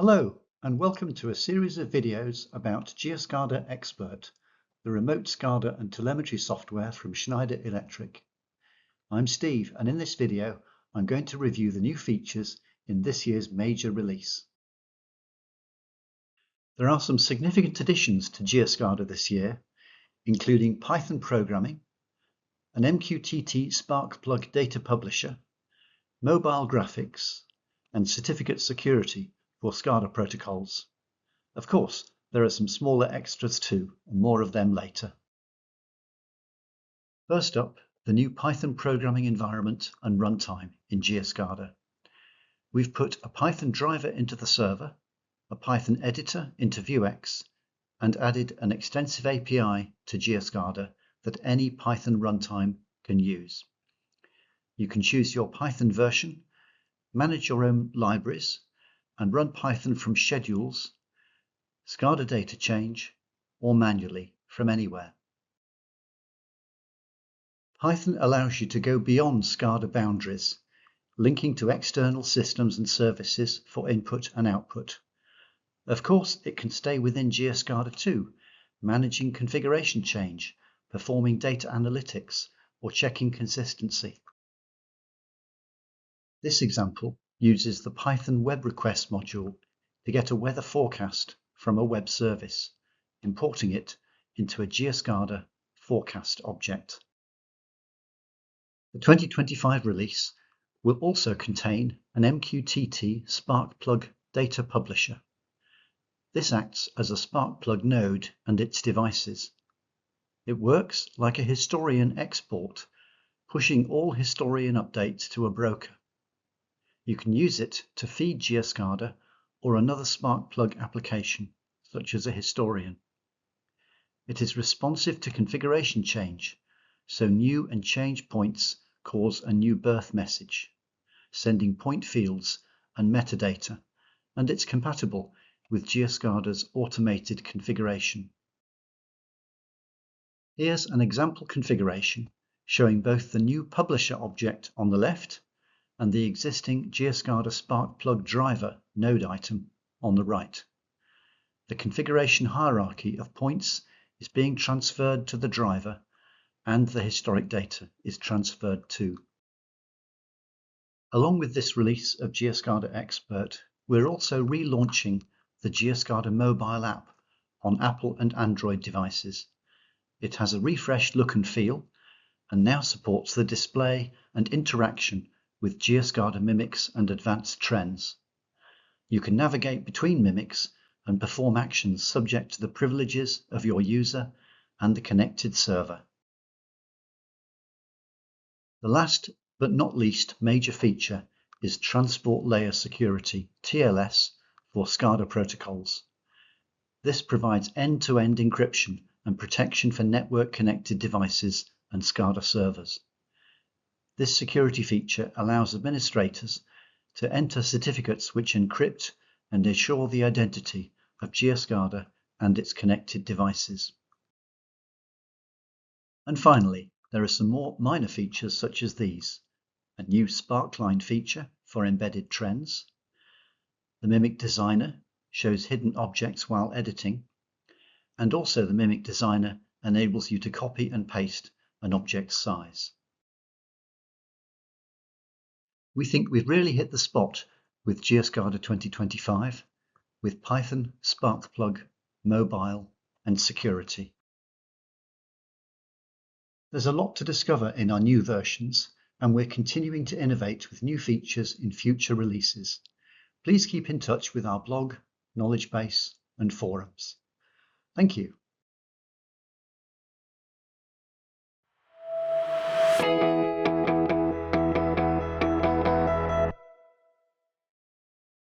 Hello, and welcome to a series of videos about Geo SCADA Expert, the remote SCADA and telemetry software from Schneider Electric. I'm Steve, and in this video, I'm going to review the new features in this year's major release. There are some significant additions to Geo SCADA this year, including Python programming, an MQTT Sparkplug data publisher, mobile graphics, and certificate security for SCADA protocols. Of course, there are some smaller extras too, and more of them later. First up, the new Python programming environment and runtime in Geo SCADA. We've put a Python driver into the server, a Python editor into Vuex, and added an extensive API to Geo SCADA that any Python runtime can use. You can choose your Python version, manage your own libraries, and run Python from schedules, SCADA data change, or manually from anywhere. Python allows you to go beyond SCADA boundaries, linking to external systems and services for input and output. Of course, it can stay within Geo SCADA too, managing configuration change, performing data analytics, or checking consistency. This example uses the Python web request module to get a weather forecast from a web service, importing it into a Geo SCADA forecast object. The 2025 release will also contain an MQTT Sparkplug data publisher. This acts as a Sparkplug node and its devices. It works like a historian export, pushing all historian updates to a broker. You can use it to feed Geo SCADA or another Sparkplug application, such as a historian. It is responsive to configuration change, so new and change points cause a new birth message, sending point fields and metadata, and it's compatible with Geo SCADA's automated configuration. Here's an example configuration showing both the new publisher object on the left and the existing Geo SCADA Sparkplug driver node item on the right. The configuration hierarchy of points is being transferred to the driver, and the historic data is transferred too. Along with this release of Geo SCADA Expert, we're also relaunching the Geo SCADA mobile app on Apple and Android devices. It has a refreshed look and feel, and now supports the display and interaction with Geo SCADA mimics and advanced trends. You can navigate between mimics and perform actions subject to the privileges of your user and the connected server. The last but not least major feature is Transport Layer Security, TLS, for SCADA protocols. This provides end-to-end encryption and protection for network-connected devices and SCADA servers. This security feature allows administrators to enter certificates which encrypt and ensure the identity of Geo SCADA and its connected devices. And finally, there are some more minor features such as these: a new Sparkline feature for embedded trends, the Mimic Designer shows hidden objects while editing, and also the Mimic Designer enables you to copy and paste an object's size. We think we've really hit the spot with Geo SCADA 2025, with Python, Sparkplug, mobile, and security. There's a lot to discover in our new versions, and we're continuing to innovate with new features in future releases. Please keep in touch with our blog, knowledge base, and forums. Thank you.